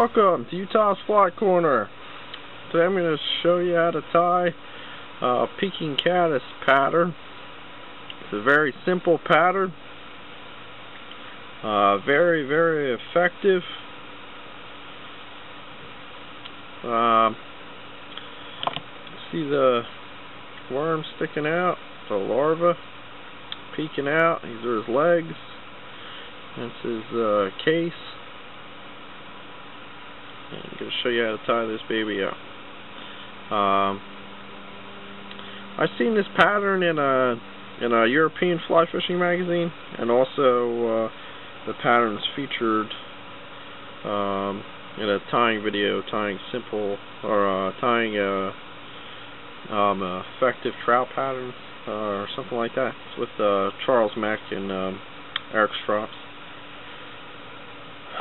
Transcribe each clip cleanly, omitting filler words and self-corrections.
Welcome to Utah's Fly Corner. Today I'm going to show you how to tie a peking caddis pattern. It's a very simple pattern. Very, very effective. See the worm sticking out, the larva peeking out. These are his legs. That's his case. I'm going to show you how to tie this baby up. I've seen this pattern in a European fly fishing magazine, and also the pattern's featured in a tying video, tying effective trout patterns or something like that. It's with Charles Mack and Eric Strops.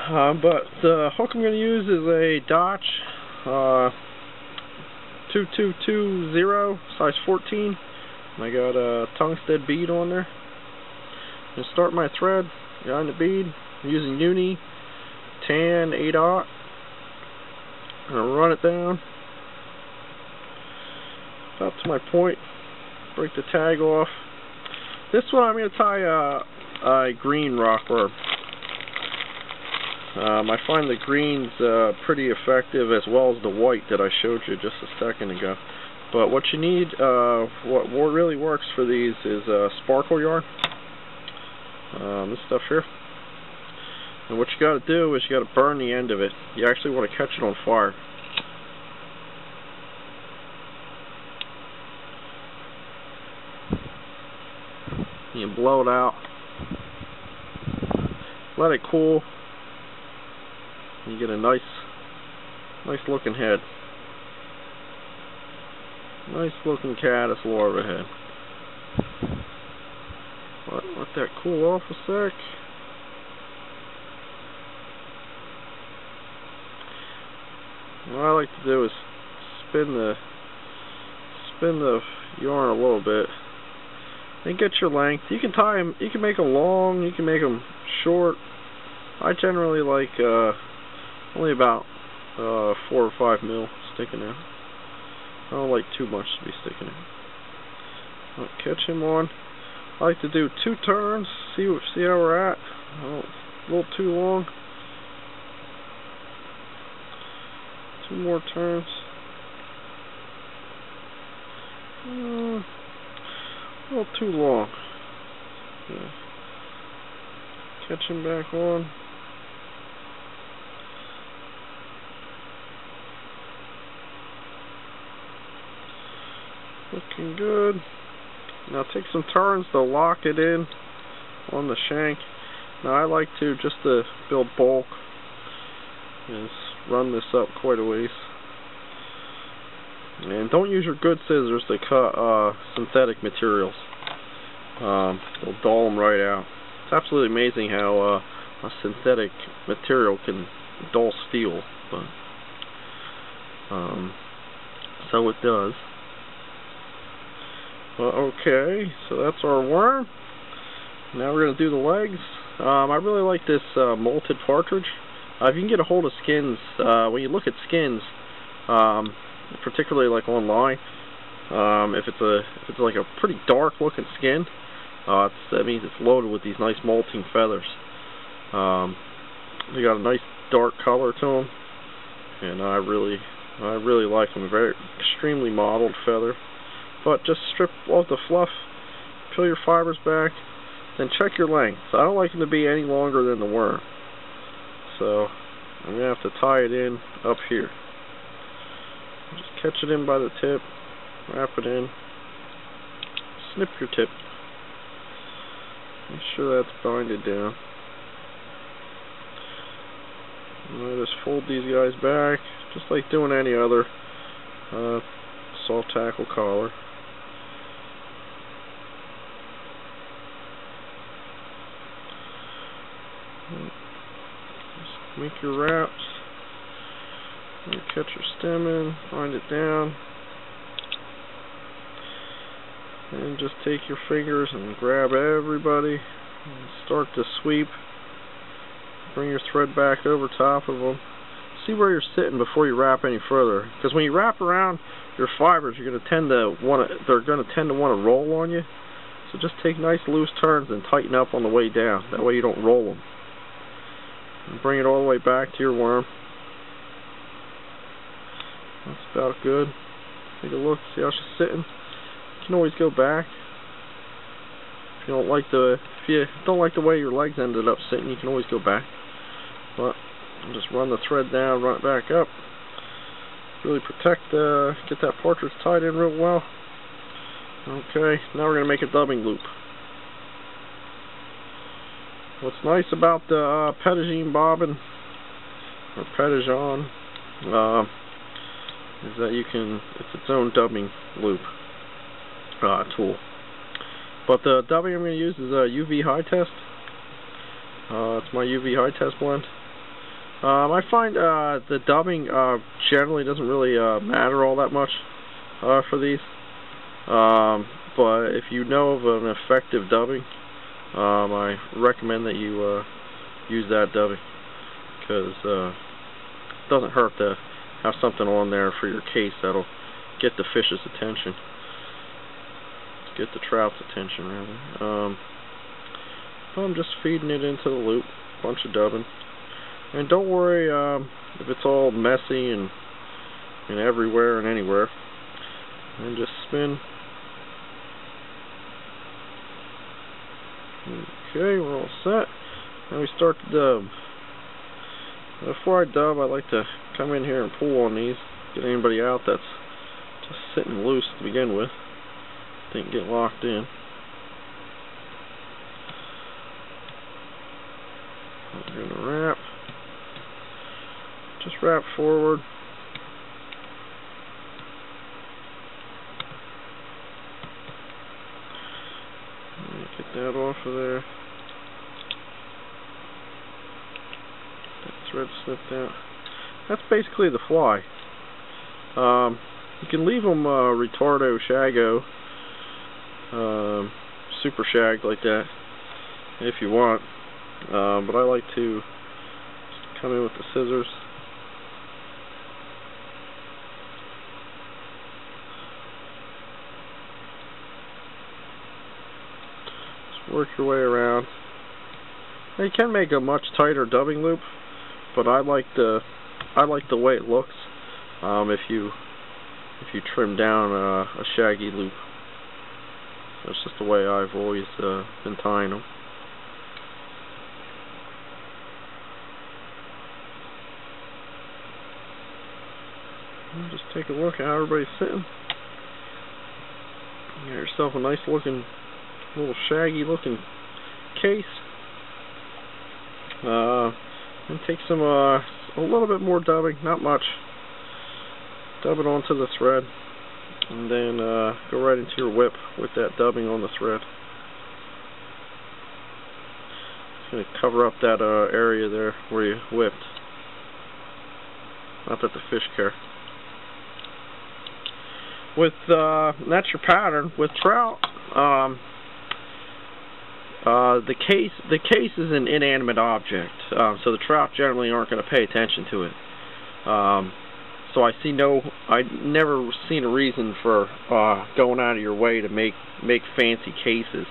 But the hook I'm going to use is a Dotch 2220 size 14. And I got a tungsten bead on there. I'm going to start my thread behind the bead. I'm using Uni Tan 8/0. I'm going to run it down up to my point. Break the tag off. This one I'm going to tie a green rockworm. I find the green's pretty effective, as well as the white that I showed you just a second ago. But what you need, what really works for these is sparkle yarn. This stuff here. And what you got to do is you got to burn the end of it. You actually want to catch it on fire. You blow it out. Let it cool. You get a nice looking head. Nice looking caddis larva head. Let that cool off a sec. What I like to do is spin the yarn a little bit. Then get your length. You can tie them. You can make them long. You can make them short. I generally like only about 4 or 5 mil sticking out. I don't like too much to be sticking out. I'll catch him on. I like to do 2 turns. See how we're at. Oh, a little too long. 2 more turns. A little too long. Yeah. Catch him back on. Looking good. Now take some turns to lock it in on the shank. Now I like to, just to build bulk, is run this up quite a ways. And don't use your good scissors to cut synthetic materials. They'll dull them right out. It's absolutely amazing how a synthetic material can dull steel, but so it does. Okay, so that's our worm. Now we're going to do the legs. I really like this molted partridge. If you can get a hold of skins, when you look at skins, particularly like online, if it's like a pretty dark looking skin, that means it's loaded with these nice molting feathers. They got a nice dark color to them, and I really like them. Very extremely mottled feather. But just strip off the fluff, peel your fibers back, then check your length. So I don't like them to be any longer than the worm. So I'm going to have to tie it in up here. Just catch it in by the tip, wrap it in, snip your tip. Make sure that's binded down. And I just fold these guys back, just like doing any other soft tackle collar. Just make your wraps. Catch your stem in, bind it down, and just take your fingers and grab everybody and start to sweep. Bring your thread back over top of them. see where you're sitting before you wrap any further. Because when you wrap around your fibers, you're going to tend to want to. They're going to tend to want to roll on you. So just take nice loose turns and tighten up on the way down. That way you don't roll them. And bring it all the way back to your worm. That's about good. Take a look, see how she's sitting. You can always go back. If you don't like the way your legs ended up sitting, you can always go back. But just run the thread down, run it back up. Really protect, get that partridge tied in real well. Okay, now we're going to make a dubbing loop. What's nice about the Petitjean bobbin, or Petitjean, is that it's its own dubbing loop tool. But the dubbing I'm going to use is a UV high test. It's my UV high test blend. I find the dubbing generally doesn't really matter all that much for these. But if you know of an effective dubbing, I recommend that you use that dubbing, because it doesn't hurt to have something on there for your case that'll get the fish's attention. Get the trout's attention, rather. I'm just feeding it into the loop, bunch of dubbing. And don't worry if it's all messy and everywhere and anywhere. And just spin. Okay, we're all set. Now we start to dub. Before I dub, I like to come in here and pull on these. Get anybody out that's just sitting loose to begin with. Didn't get locked in. We're going to wrap. Just wrap forward. Get that off of there. That thread slipped out. That's basically the fly. You can leave them retardo, shago, super shagged like that if you want. But I like to just come in with the scissors. Just work your way around. Now you can make a much tighter dubbing loop, but I like the way it looks. If you trim down a shaggy loop. That's just the way I've always been tying them. Just take a look at how everybody's sitting. You got yourself a nice looking, little shaggy looking case. And take some a little bit more dubbing, not much. Dub it onto the thread, and then go right into your whip with that dubbing on the thread. It's going to cover up that area there where you whipped. Not that the fish care. With that's your pattern. With trout, the case is an inanimate object, so the trout generally aren't going to pay attention to it. So I never seen a reason for going out of your way to make fancy cases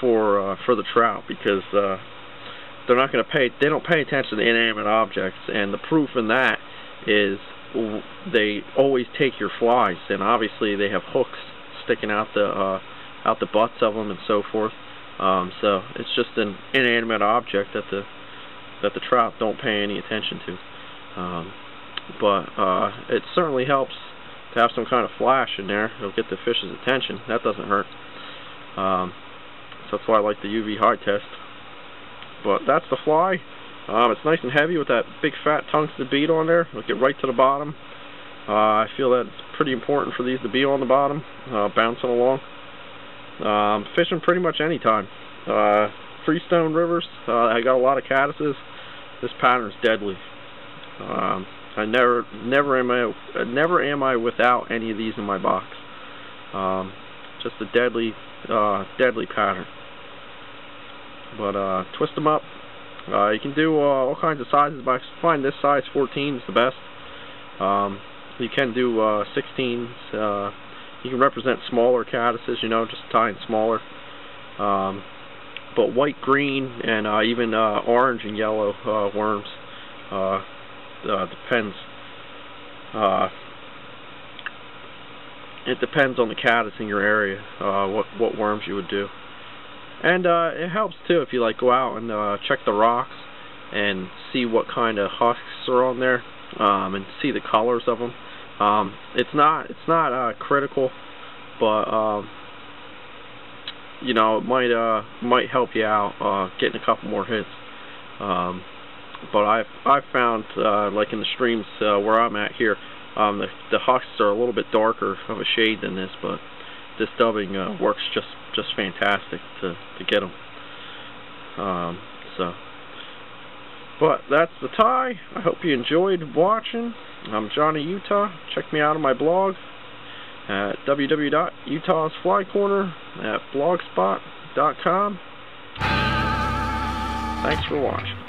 for the trout, because they're not going to they don't pay attention to inanimate objects, and the proof in that is they always take your flies, and obviously they have hooks sticking out the butts of them and so forth. So it's just an inanimate object that the trout don't pay any attention to. But it certainly helps to have some kind of flash in there. It'll get the fish's attention. That doesn't hurt. So that's why I like the UV high test. But that's the fly. It's nice and heavy with that big fat tungsten bead on there. It'll get right to the bottom. I feel that's pretty important for these to be on the bottom, bouncing along. Fishing pretty much any time. Freestone rivers, I got a lot of caddises. This pattern is deadly. I never am I without any of these in my box. Just a deadly pattern. But twist them up, You can do all kinds of sizes, but I find this size 14 is the best. You can do 16s. You can represent smaller caddises, you know, just tying smaller. But white, green, and even orange and yellow worms depends. It depends on the caddis in your area, what worms you would do. And it helps too if you like go out and check the rocks and see what kind of husks are on there, and see the colors of them. It's not critical, but you know, it might help you out getting a couple more hits. But I've found like in the streams where I'm at here, the husks are a little bit darker of a shade than this, but this dubbing works just fantastic to get them. But that's the tie. I hope you enjoyed watching. I'm Johnny Utah. Check me out on my blog at www.utahsflycorner at blogspot.com. Thanks for watching.